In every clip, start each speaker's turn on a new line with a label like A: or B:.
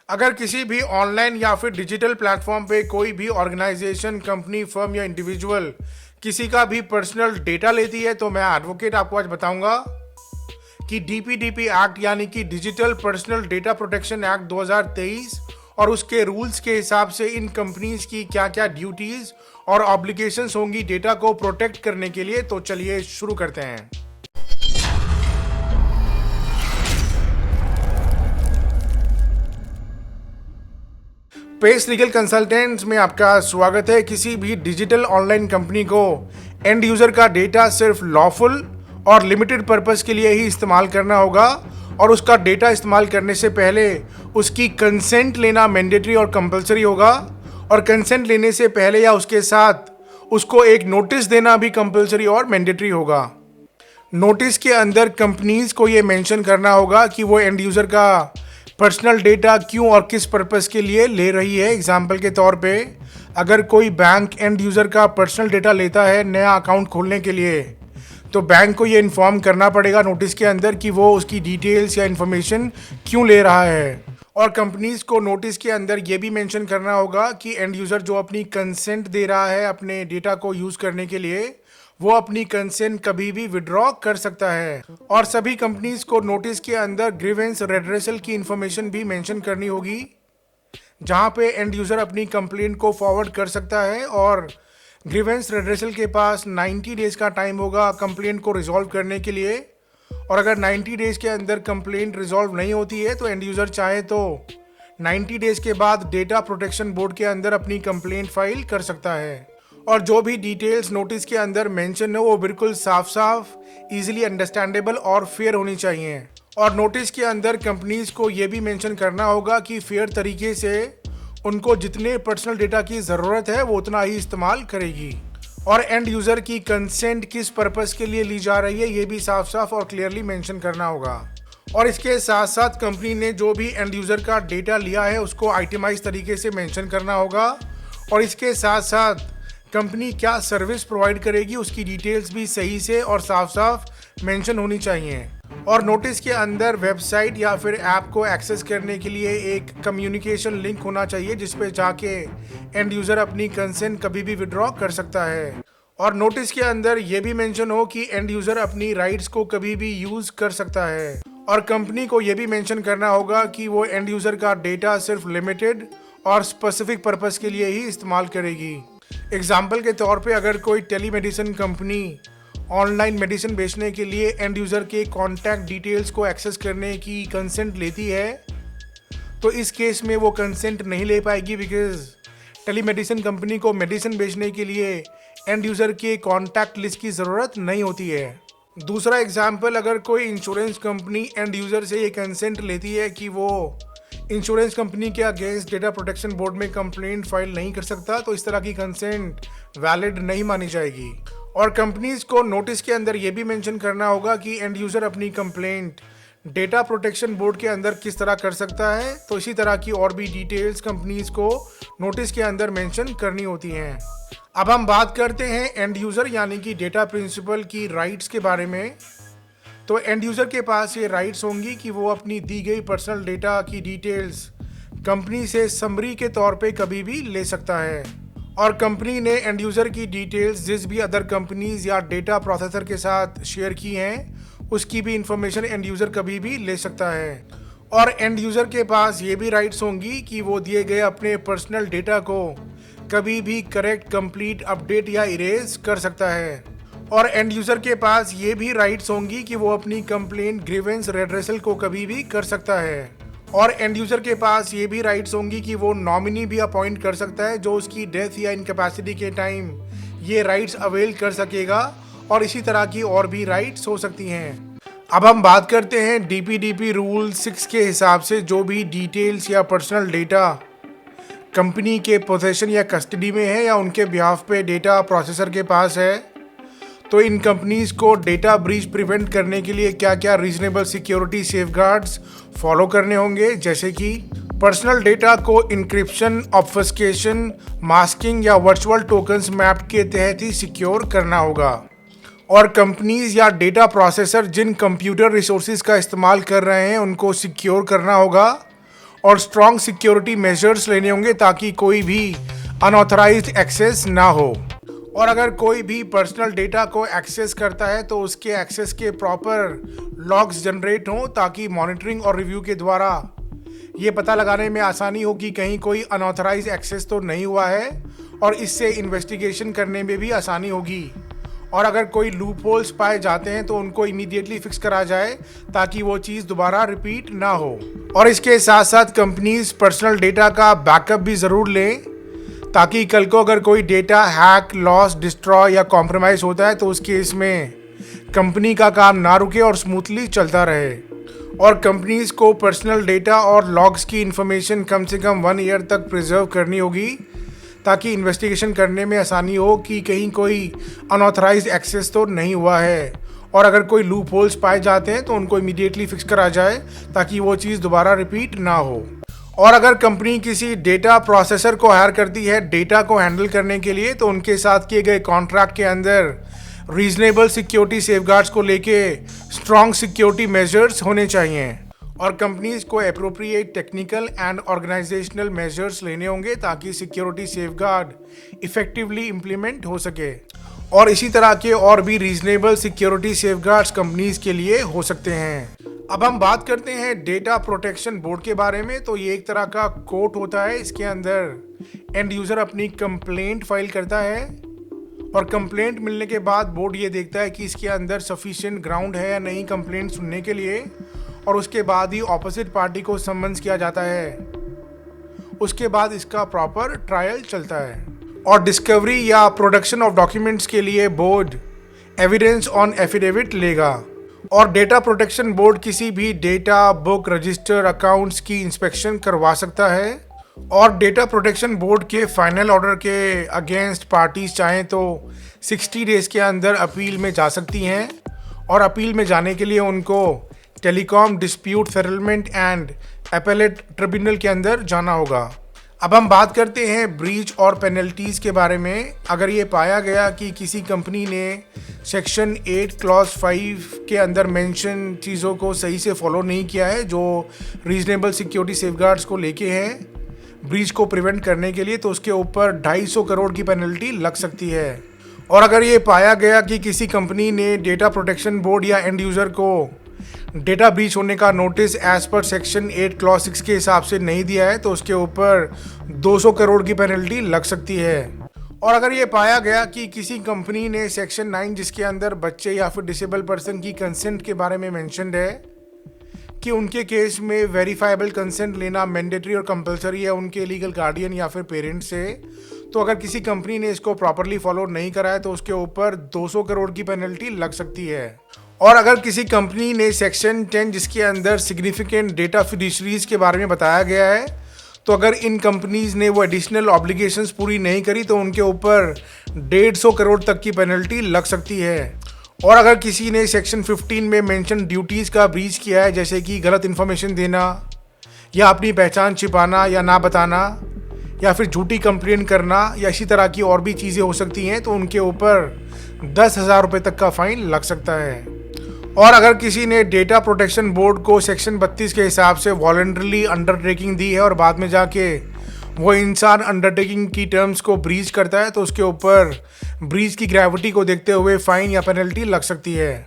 A: अगर किसी भी ऑनलाइन या फिर डिजिटल प्लेटफॉर्म पे कोई भी ऑर्गेनाइजेशन, कंपनी, फर्म या इंडिविजुअल किसी का भी पर्सनल डेटा लेती है तो मैं एडवोकेट आपको आज बताऊंगा कि डीपीडीपी एक्ट यानी कि digital personal data protection act 2023 और उसके रूल्स के हिसाब से इन कंपनीज की क्या क्या ड्यूटीज और ऑब्लिगेशंस होंगी डेटा को प्रोटेक्ट करने के लिए। तो चलिए शुरू करते हैं। पेस लीगल कंसल्टेंट्स में आपका स्वागत है। किसी भी डिजिटल ऑनलाइन कंपनी को एंड यूजर का डेटा सिर्फ लॉफुल और लिमिटेड पर्पस के लिए ही इस्तेमाल करना होगा और उसका डेटा इस्तेमाल करने से पहले उसकी कंसेंट लेना मैंडेटरी और कंपलसरी होगा और कंसेंट लेने से पहले या उसके साथ उसको एक नोटिस देना भी कंपलसरी और मैंडेटरी होगा। नोटिस के अंदर कंपनीज को ये मेंशन करना होगा कि वो एंड यूजर का पर्सनल डेटा क्यों और किस पर्पस के लिए ले रही है। एग्जाम्पल के तौर पे अगर कोई बैंक एंड यूज़र का पर्सनल डेटा लेता है नया अकाउंट खोलने के लिए, तो बैंक को ये इन्फॉर्म करना पड़ेगा नोटिस के अंदर कि वो उसकी डिटेल्स या इन्फॉर्मेशन क्यों ले रहा है। और कंपनीज को नोटिस के अंदर ये भी मेंशन करना होगा कि एंड यूज़र जो अपनी कंसेंट दे रहा है अपने डेटा को यूज़ करने के लिए, वो अपनी कंसेंट कभी भी विड्रॉ कर सकता है। और सभी कंपनीज को नोटिस के अंदर ग्रीवेंस रेड्रेसल की इंफॉर्मेशन भी मेंशन करनी होगी, जहां पे एंड यूजर अपनी कंप्लेंट को फॉरवर्ड कर सकता है और ग्रीवेंस रेड्रेसल के पास 90 डेज का टाइम होगा कंप्लेंट को रिजॉल्व करने के लिए। और अगर 90 डेज के अंदर कंप्लेंट रिजॉल्व नहीं होती है तो एंड यूजर चाहे तो 90 डेज के बाद डेटा प्रोटेक्शन बोर्ड के अंदर अपनी कंप्लेंट फाइल कर सकता है। और जो भी डिटेल्स नोटिस के अंदर मेंशन है वो बिल्कुल साफ साफ, इजीली अंडरस्टैंडेबल और फेयर होनी चाहिए। और नोटिस के अंदर कंपनीज को ये भी मेंशन करना होगा कि फेयर तरीके से उनको जितने पर्सनल डेटा की ज़रूरत है वो उतना ही इस्तेमाल करेगी। और एंड यूज़र की कंसेंट किस पर्पस के लिए ली जा रही है ये भी साफ साफ और क्लियरली मेंशन करना होगा। और इसके साथ साथ कंपनी ने जो भी एंड यूज़र का डेटा लिया है उसको आइटमाइज तरीके से मेंशन करना होगा। और इसके साथ साथ कंपनी क्या सर्विस प्रोवाइड करेगी उसकी डिटेल्स भी सही से और साफ साफ मेंशन होनी चाहिए। और नोटिस के अंदर वेबसाइट या फिर ऐप को एक्सेस करने के लिए एक कम्युनिकेशन लिंक होना चाहिए जिस पे जाके एंड यूज़र अपनी कंसेंट कभी भी विड्रॉ कर सकता है। और नोटिस के अंदर ये भी मेंशन हो कि एंड यूज़र अपनी राइट्स को कभी भी यूज़ कर सकता है। और कंपनी को ये भी मेंशन करना होगा कि वो एंड यूज़र का डेटा सिर्फ लिमिटेड और स्पेसिफिक पर्पस के लिए ही इस्तेमाल करेगी। एग्जाम्पल के तौर पे अगर कोई टेलीमेडिसिन कंपनी ऑनलाइन मेडिसिन बेचने के लिए एंड यूज़र के कॉन्टैक्ट डिटेल्स को एक्सेस करने की कंसेंट लेती है, तो इस केस में वो कंसेंट नहीं ले पाएगी बिकॉज टेलीमेडिसिन कंपनी को मेडिसिन बेचने के लिए एंड यूज़र के कॉन्टैक्ट लिस्ट की ज़रूरत नहीं होती है। दूसरा एग्जाम्पल, अगर कोई इंश्योरेंस कंपनी एंड यूज़र से ये कंसेंट लेती है कि वो इंश्योरेंस कंपनी के अगेंस्ट डेटा प्रोटेक्शन बोर्ड में कंप्लेंट फाइल नहीं कर सकता, तो इस तरह की कंसेंट वैलिड नहीं मानी जाएगी। और कंपनीज को नोटिस के अंदर ये भी मेंशन करना होगा कि एंड यूज़र अपनी कंप्लेंट डेटा प्रोटेक्शन बोर्ड के अंदर किस तरह कर सकता है। तो इसी तरह की और भी डिटेल्स कंपनीज को नोटिस के अंदर मेंशन करनी होती हैं। अब हम बात करते हैं एंड यूज़र यानी कि डेटा प्रिंसिपल की राइट्स के बारे में। तो एंड यूज़र के पास ये राइट्स होंगी कि वो अपनी दी गई पर्सनल डेटा की डिटेल्स कंपनी से समरी के तौर पे कभी भी ले सकता है। और कंपनी ने एंड यूज़र की डिटेल्स जिस भी अदर कंपनीज या डेटा प्रोसेसर के साथ शेयर की हैं उसकी भी इंफॉर्मेशन एंड यूज़र कभी भी ले सकता है। और एंड यूज़र के पास ये भी राइट्स होंगी कि वो दिए गए अपने पर्सनल डेटा को कभी भी करेक्ट, कंप्लीट, अपडेट या इरेज कर सकता है। और एंड यूज़र के पास ये भी राइट्स होंगी कि वो अपनी कंप्लेंट ग्रीवेंस रेड्रेसल को कभी भी कर सकता है। और एंड यूज़र के पास ये भी राइट्स होंगी कि वो नॉमिनी भी अपॉइंट कर सकता है जो उसकी डेथ या इनकैपेसिटी के टाइम ये राइट्स अवेल कर सकेगा। और इसी तरह की और भी राइट्स हो सकती हैं। अब हम बात करते हैं डीपीडीपी रूल 6 के हिसाब से जो भी डिटेल्स या पर्सनल डेटा कंपनी के पोजेशन या कस्टडी में है या उनके बिहाफ पे डेटा प्रोसेसर के पास है, तो इन कंपनीज को डेटा ब्रीच प्रिवेंट करने के लिए क्या क्या रीजनेबल सिक्योरिटी सेफगार्ड्स फॉलो करने होंगे, जैसे कि पर्सनल डेटा को इंक्रिप्शन, ऑब्फस्केशन, मास्किंग या वर्चुअल टोकन्स मैप के तहत ही सिक्योर करना होगा। और कंपनीज या डेटा प्रोसेसर जिन कंप्यूटर रिसोर्सेज का इस्तेमाल कर रहे हैं उनको सिक्योर करना होगा। और स्ट्रॉन्ग सिक्योरिटी मेजर्स लेने होंगे ताकि कोई भी अनऑथराइज्ड एक्सेस ना हो। और अगर कोई भी पर्सनल डेटा को एक्सेस करता है तो उसके एक्सेस के प्रॉपर लॉग्स जनरेट हों ताकि मॉनिटरिंग और रिव्यू के द्वारा ये पता लगाने में आसानी हो कि कहीं कोई अनऑथराइज एक्सेस तो नहीं हुआ है, और इससे इन्वेस्टिगेशन करने में भी आसानी होगी। और अगर कोई लूप होल्स पाए जाते हैं तो उनको इमीडिएटली फिक्स करा जाए ताकि वो चीज़ दोबारा रिपीट ना हो। और इसके साथ साथ कंपनीज पर्सनल डेटा का बैकअप भी ज़रूर लें ताकि कल को अगर कोई डेटा हैक, लॉस, डिस्ट्रॉय या कॉम्प्रोमाइज़ होता है तो उस केस में कंपनी का काम ना रुके और स्मूथली चलता रहे। और कंपनीज को पर्सनल डेटा और लॉग्स की इंफॉर्मेशन कम से कम 1 ईयर तक प्रिजर्व करनी होगी ताकि इन्वेस्टिगेशन करने में आसानी हो कि कहीं कोई अनऑथराइज्ड एक्सेस तो नहीं हुआ है। और अगर कोई लूप होल्स पाए जाते हैं तो उनको इमीडिएटली फिक्स करा जाए ताकि वो चीज़ दोबारा रिपीट ना हो। और अगर कंपनी किसी डेटा प्रोसेसर को हायर करती है डेटा को हैंडल करने के लिए तो उनके साथ किए गए कॉन्ट्रैक्ट के अंदर रीजनेबल सिक्योरिटी सेफगार्ड्स को लेके स्ट्रॉन्ग सिक्योरिटी मेजर्स होने चाहिए। और कंपनीज को appropriate technical and organisational measures लेने होंगे ताकि सिक्योरिटी सेफगार्ड इफेक्टिवली इम्प्लीमेंट हो सके। और इसी तरह के और भी रीजनेबल सिक्योरिटी सेफगार्ड्स कंपनीज के लिए हो सकते हैं। अब हम बात करते हैं डेटा प्रोटेक्शन बोर्ड के बारे में। तो ये एक तरह का कोर्ट होता है, इसके अंदर एंड यूज़र अपनी कंप्लेंट फाइल करता है और कंप्लेंट मिलने के बाद बोर्ड ये देखता है कि इसके अंदर सफिशिएंट ग्राउंड है या नहीं कंप्लेंट सुनने के लिए, और उसके बाद ही ऑपोजिट पार्टी को समन्स किया जाता है। उसके बाद इसका प्रॉपर ट्रायल चलता है। और डिस्कवरी या प्रोडक्शन ऑफ डॉक्यूमेंट्स के लिए बोर्ड एविडेंस ऑन एफिडेविट लेगा। और डेटा प्रोटेक्शन बोर्ड किसी भी डेटा, बुक, रजिस्टर, अकाउंट्स की इंस्पेक्शन करवा सकता है। और डेटा प्रोटेक्शन बोर्ड के फाइनल ऑर्डर के अगेंस्ट पार्टीज चाहें तो 60 डेज़ के अंदर अपील में जा सकती हैं। और अपील में जाने के लिए उनको telecom dispute settlement and appellate tribunal के अंदर जाना होगा। अब हम बात करते हैं ब्रीच और पेनल्टीज़ के बारे में। अगर ये पाया गया कि किसी कंपनी ने सेक्शन 8 क्लॉज 5 के अंदर मेंशन चीज़ों को सही से फॉलो नहीं किया है जो रीजनेबल सिक्योरिटी सेफगार्ड्स को लेके हैं ब्रीच को प्रिवेंट करने के लिए, तो उसके ऊपर 250 करोड़ की पेनल्टी लग सकती है। और अगर ये पाया गया कि किसी कंपनी ने डेटा प्रोटेक्शन बोर्ड या एंड यूज़र को डेटा ब्रीच होने का notice as per section 8 clause 6 के हिसाब से नहीं दिया है तो उसके ऊपर 200 करोड़ की पेनल्टी लग सकती है। और अगर ये पाया गया कि किसी कंपनी ने सेक्शन 9 जिसके अंदर बच्चे या फिर डिसेबल पर्सन की कंसेंट के बारे में मेंशन्ड है कि उनके केस में वेरीफाइबल कंसेंट लेना मैंडेटरी और कंपलसरी है उनके लीगल गार्डियन या फिर पेरेंट्स से, तो अगर किसी कंपनी ने इसको प्रॉपरली फॉलो नहीं करा है तो उसके ऊपर 200 करोड़ की पेनल्टी लग सकती है। और अगर किसी कंपनी ने सेक्शन 10 जिसके अंदर सिग्निफिकेंट डेटा फिड्यूशरीज के बारे में बताया गया है, तो अगर इन कंपनीज ने वो एडिशनल ऑब्लिगेशंस पूरी नहीं करी तो उनके ऊपर 150 करोड़ तक की पेनल्टी लग सकती है। और अगर किसी ने सेक्शन 15 में मेंशन ड्यूटीज़ का ब्रीच किया है, जैसे कि गलत इन्फॉर्मेशन देना या अपनी पहचान छिपाना या ना बताना या फिर झूठी कंप्लेन करना या इसी तरह की और भी चीज़ें हो सकती हैं, तो उनके ऊपर 10,000 रुपये तक का फाइन लग सकता है। और अगर किसी ने डेटा प्रोटेक्शन बोर्ड को सेक्शन 32 के हिसाब से वॉलंटरली अंडरटेकिंग दी है और बाद में जाके वो इंसान अंडरटेकिंग की टर्म्स को ब्रीच करता है, तो उसके ऊपर ब्रीच की ग्रेविटी को देखते हुए फाइन या पेनल्टी लग सकती है।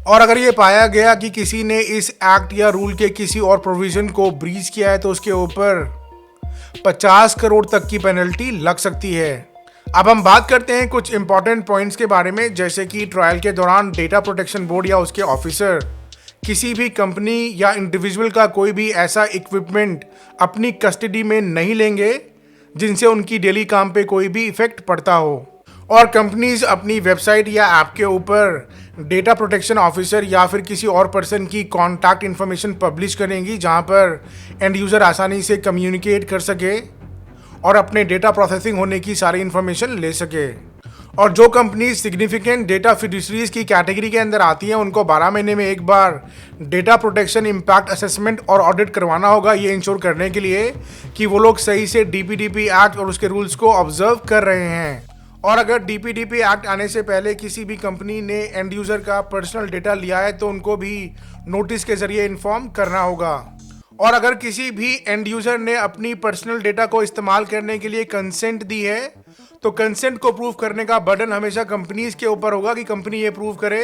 A: और अगर ये पाया गया कि किसी ने इस एक्ट या रूल के किसी और प्रोविज़न को ब्रीच किया है तो उसके ऊपर 50 करोड़ तक की पेनल्टी लग सकती है। अब हम बात करते हैं कुछ इंपॉर्टेंट पॉइंट्स के बारे में, जैसे कि ट्रायल के दौरान डेटा प्रोटेक्शन बोर्ड या उसके ऑफिसर किसी भी कंपनी या इंडिविजुअल का कोई भी ऐसा इक्विपमेंट अपनी कस्टडी में नहीं लेंगे जिनसे उनकी डेली काम पे कोई भी इफेक्ट पड़ता हो। और कंपनीज अपनी वेबसाइट या ऐप के ऊपर डेटा प्रोटेक्शन ऑफिसर या फिर किसी और पर्सन की कॉन्टैक्ट इन्फॉर्मेशन पब्लिश करेंगी जहां पर एंड यूज़र आसानी से कम्युनिकेट कर सके और अपने डेटा प्रोसेसिंग होने की सारी इन्फॉर्मेशन ले सके। और जो कंपनी सिग्निफिकेंट डेटा फिड्यूशरीज की कैटेगरी के अंदर आती हैं उनको 12 महीने में एक बार डेटा प्रोटेक्शन इम्पैक्ट असेसमेंट और ऑडिट करवाना होगा, ये इंश्योर करने के लिए कि वो लोग सही से डीपीडीपी एक्ट और उसके रूल्स को ऑब्जर्व कर रहे हैं। और अगर डीपीडीपी एक्ट आने से पहले किसी भी कंपनी ने एंड यूज़र का पर्सनल डेटा लिया है तो उनको भी नोटिस के ज़रिए इन्फॉर्म करना होगा। और अगर किसी भी एंड यूजर ने अपनी पर्सनल डेटा को इस्तेमाल करने के लिए कंसेंट दी है तो कंसेंट को प्रूव करने का बर्डन हमेशा कंपनीज के ऊपर होगा कि कंपनी ये प्रूव करे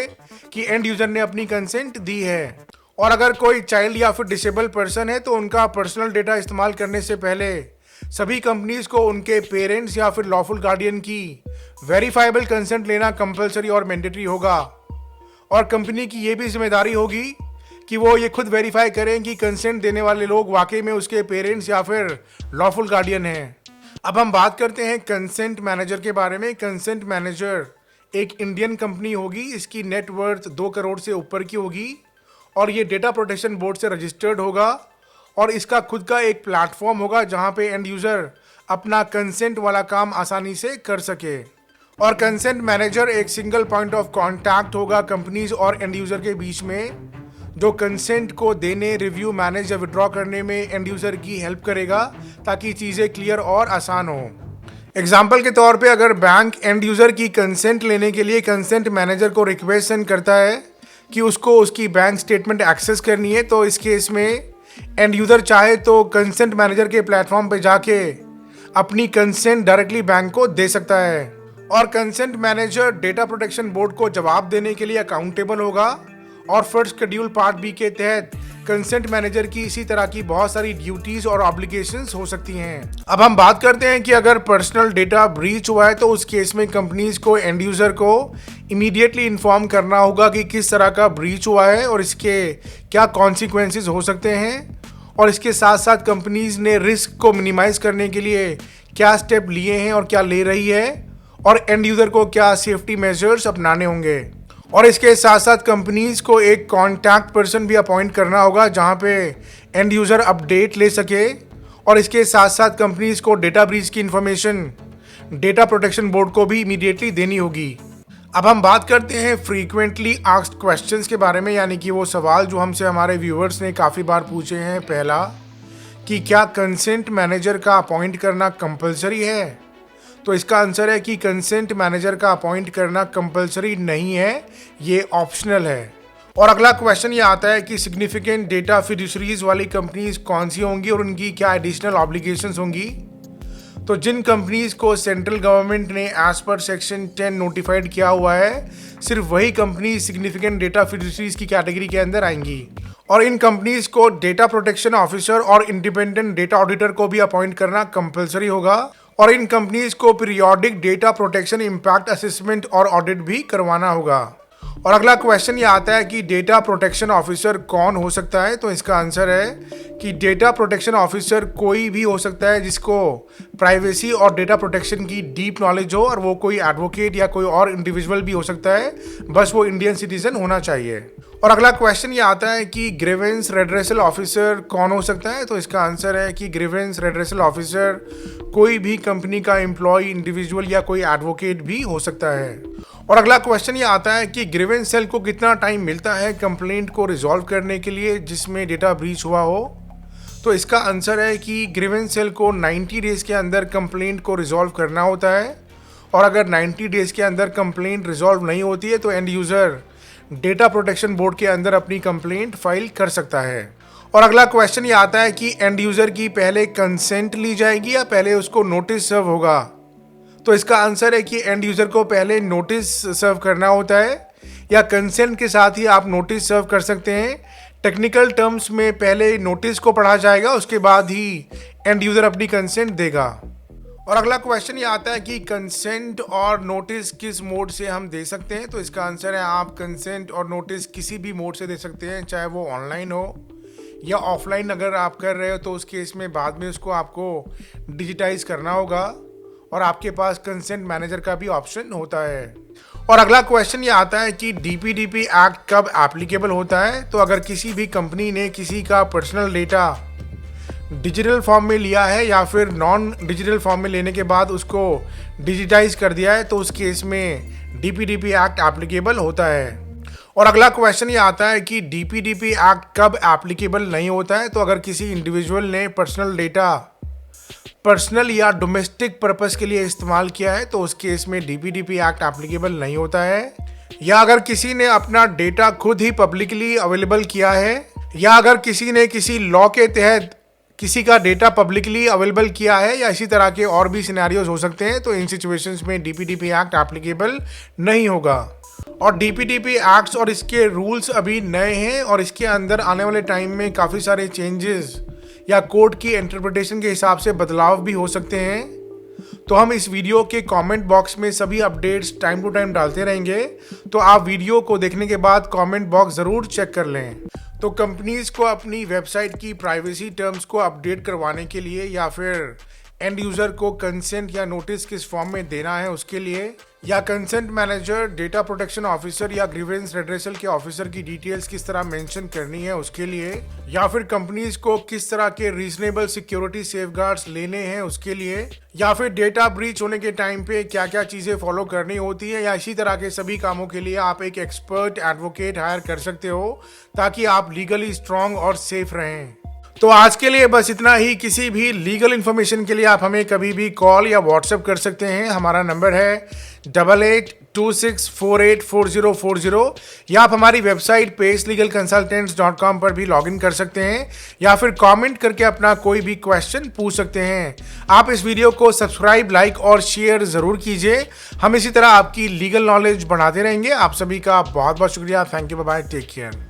A: कि एंड यूजर ने अपनी कंसेंट दी है। और अगर कोई चाइल्ड या फिर डिसेबल पर्सन है तो उनका पर्सनल डेटा इस्तेमाल करने से पहले सभी कंपनीज को उनके पेरेंट्स या फिर लॉफुल गार्डियन की वेरीफाइबल कंसेंट लेना कंपलसरी और मैंडेटरी होगा। और कंपनी की ये भी जिम्मेदारी होगी कि वो ये खुद वेरीफाई करें कि कंसेंट देने वाले लोग वाकई में उसके पेरेंट्स या फिर लॉफुल गार्डियन हैं। अब हम बात करते हैं कंसेंट मैनेजर के बारे में। कंसेंट मैनेजर एक इंडियन कंपनी होगी, इसकी नेटवर्थ 2 करोड़ से ऊपर की होगी और ये डेटा प्रोटेक्शन बोर्ड से रजिस्टर्ड होगा और इसका खुद का एक प्लेटफॉर्म होगा जहां पे एंड यूज़र अपना कंसेंट वाला काम आसानी से कर सके। और कंसेंट मैनेजर एक सिंगल पॉइंट ऑफ कांटेक्ट होगा कंपनीज और एंड यूज़र के बीच में, जो कंसेंट को देने, रिव्यू, मैनेज या विड्रॉ करने में एंड यूज़र की हेल्प करेगा ताकि चीज़ें क्लियर और आसान हो। एग्जाम्पल के तौर पे अगर बैंक एंड यूज़र की कंसेंट लेने के लिए कंसेंट मैनेजर को रिक्वेस्ट सेंड करता है कि उसको उसकी बैंक स्टेटमेंट एक्सेस करनी है, तो इस केस में एंड यूज़र चाहे तो कंसेंट मैनेजर के प्लेटफॉर्म पे जाके अपनी कंसेंट डायरेक्टली बैंक को दे सकता है। और consent manager data protection board को जवाब देने के लिए अकाउंटेबल होगा और फर्स्ट शेड्यूल पार्ट बी के तहत कंसेंट मैनेजर की इसी तरह की बहुत सारी ड्यूटीज और ऑब्लिगेशंस हो सकती हैं। अब हम बात करते हैं कि अगर पर्सनल डेटा ब्रीच हुआ है तो उस केस में कंपनीज को एंड यूजर को इमीडिएटली इन्फॉर्म करना होगा कि किस तरह का ब्रीच हुआ है और इसके क्या कॉन्सिक्वेंसेस हो सकते हैं, और इसके साथ साथ कंपनीज ने रिस्क को मिनिमाइज करने के लिए क्या स्टेप लिए हैं और क्या ले रही है, और एंड यूजर को क्या सेफ्टी मेजर्स अपनाने होंगे। और इसके साथ साथ कंपनीज को एक कॉन्टैक्ट पर्सन भी अपॉइंट करना होगा जहां पे एंड यूज़र अपडेट ले सके। और इसके साथ साथ कंपनीज को डेटा ब्रीच की इंफॉर्मेशन डेटा प्रोटेक्शन बोर्ड को भी इमीडिएटली देनी होगी। अब हम बात करते हैं फ्रीक्वेंटली आस्क्ड क्वेश्चंस के बारे में, यानी कि वो सवाल जो हमसे हमारे व्यूअर्स ने काफ़ी बार पूछे हैं। पहला कि क्या कंसेंट मैनेजर का अपॉइंट करना कंपलसरी है, तो इसका आंसर है कि कंसेंट मैनेजर का अपॉइंट करना कंपलसरी नहीं है, ये ऑप्शनल है। और अगला क्वेश्चन ये आता है कि सिग्निफिकेंट डेटा फिड्यूसरीज वाली कंपनीज कौन सी होंगी और उनकी क्या एडिशनल ऑब्लिगेशंस होंगी। तो जिन कंपनीज को सेंट्रल गवर्नमेंट ने एज पर सेक्शन 10 नोटिफाइड किया हुआ है, सिर्फ वही कंपनी सिग्निफिकेंट डेटा फिड्यूसरीज की कैटेगरी के अंदर आएंगी। और इन कंपनीज को डेटा प्रोटेक्शन ऑफिसर और इंडिपेंडेंट डेटा ऑडिटर को भी अपॉइंट करना कंपलसरी होगा। और इन कंपनीज को periodic data protection impact assessment और ऑडिट भी करवाना होगा। और अगला क्वेश्चन ये आता है कि डेटा प्रोटेक्शन ऑफिसर कौन हो सकता है, तो इसका आंसर है कि डेटा प्रोटेक्शन ऑफिसर कोई भी हो सकता है जिसको प्राइवेसी और डेटा प्रोटेक्शन की डीप नॉलेज हो, और वो कोई एडवोकेट या कोई और इंडिविजुअल भी हो सकता है, बस वो इंडियन सिटीजन होना चाहिए। और अगला क्वेश्चन ये आता है कि ग्रीवेंस रेड्रेसल ऑफिसर कौन हो सकता है, तो इसका आंसर है कि ग्रीवेंस रेड्रेसल ऑफिसर कोई भी कंपनी का एम्प्लॉय, इंडिविजुअल या कोई एडवोकेट भी हो सकता है। और अगला क्वेश्चन ये आता है कि ग्रीवेंस सेल को कितना टाइम मिलता है कंप्लेंट को रिजॉल्व करने के लिए जिसमें डेटा ब्रीच हुआ हो, तो इसका आंसर है कि ग्रीवेंस सेल को 90 डेज के अंदर कंप्लेंट को रिजॉल्व करना होता है। और अगर 90 डेज के अंदर कंप्लेंट रिजॉल्व नहीं होती है तो end user data protection board के अंदर अपनी कंप्लेंट फाइल कर सकता है। और अगला क्वेश्चन ये आता है कि एंड यूज़र की पहले कंसेंट ली जाएगी या पहले उसको नोटिस सर्व होगा, तो इसका आंसर है कि एंड यूज़र को पहले नोटिस सर्व करना होता है, या कंसेंट के साथ ही आप नोटिस सर्व कर सकते हैं। टेक्निकल टर्म्स में पहले नोटिस को पढ़ा जाएगा, उसके बाद ही एंड यूज़र अपनी कंसेंट देगा। और अगला क्वेश्चन ये आता है कि कंसेंट और नोटिस किस मोड से हम दे सकते हैं, तो इसका आंसर है आप कंसेंट और नोटिस किसी भी मोड से दे सकते हैं, चाहे वो ऑनलाइन हो या ऑफलाइन। अगर आप कर रहे हो तो उस केस में बाद में उसको आपको डिजिटाइज करना होगा और आपके पास कंसेंट मैनेजर का भी ऑप्शन होता है। और अगला क्वेश्चन ये आता है कि डीपीडीपी एक्ट कब एप्लीकेबल होता है, तो अगर किसी भी कंपनी ने किसी का पर्सनल डेटा डिजिटल फॉर्म में लिया है या फिर नॉन डिजिटल फॉर्म में लेने के बाद उसको डिजिटाइज कर दिया है, तो उस केस में डीपीडीपी एक्ट एप्लीकेबल होता है। और अगला क्वेश्चन ये आता है कि डीपीडीपी एक्ट कब एप्लीकेबल नहीं होता है, तो अगर किसी इंडिविजुअल ने पर्सनल डेटा पर्सनल या डोमेस्टिक पर्पस के लिए इस्तेमाल किया है, तो उस केस में डीपीडीपी एक्ट एप्लीकेबल नहीं होता है। या अगर किसी ने अपना डेटा खुद ही पब्लिकली अवेलेबल किया है या अगर किसी ने किसी लॉ के तहत किसी का डेटा पब्लिकली अवेलेबल किया है या इसी तरह के और भी सिनेरियोज हो सकते हैं, तो इन सिचुएशंस में डीपीडीपी एक्ट एप्लीकेबल नहीं होगा। और डीपीडीपी एक्ट्स और इसके रूल्स अभी नए हैं और इसके अंदर आने वाले टाइम में काफ़ी सारे चेंजेस या कोर्ट की इंटरप्रिटेशन के हिसाब से बदलाव भी हो सकते हैं। तो हम इस वीडियो के कमेंट बॉक्स में सभी अपडेट्स टाइम टू टाइम डालते रहेंगे, तो आप वीडियो को देखने के बाद कमेंट बॉक्स ज़रूर चेक कर लें। तो कंपनीज को अपनी वेबसाइट की प्राइवेसी टर्म्स को अपडेट करवाने के लिए या फिर एंड यूज़र को कंसेंट या नोटिस किस फॉर्म में देना है उसके लिए, या consent manager, data protection officer या ग्रीवेंस रेड्रेसल के ऑफिसर की डिटेल्स किस तरह मेंशन करनी है उसके लिए, या फिर कंपनीज को किस तरह के रीजनेबल सिक्योरिटी सेफगार्ड्स लेने हैं उसके लिए, या फिर डेटा ब्रीच होने के टाइम पे क्या क्या चीज़ें फॉलो करनी होती है, या इसी तरह के सभी कामों के लिए आप एक एक्सपर्ट एडवोकेट हायर कर सकते हो ताकि आप लीगली स्ट्रांग और सेफ रहें। तो आज के लिए बस इतना ही। किसी भी लीगल इन्फॉर्मेशन के लिए आप हमें कभी भी कॉल या व्हाट्सएप कर सकते हैं। हमारा नंबर है 8826484040, या आप हमारी वेबसाइट pacelegalconsultants.com पर भी लॉगिन कर सकते हैं, या फिर कमेंट करके अपना कोई भी क्वेश्चन पूछ सकते हैं। आप इस वीडियो को सब्सक्राइब, लाइक और शेयर ज़रूर कीजिए। हम इसी तरह आपकी लीगल नॉलेज बढ़ाते रहेंगे। आप सभी का बहुत बहुत शुक्रिया। Thank you, bye bye, take care.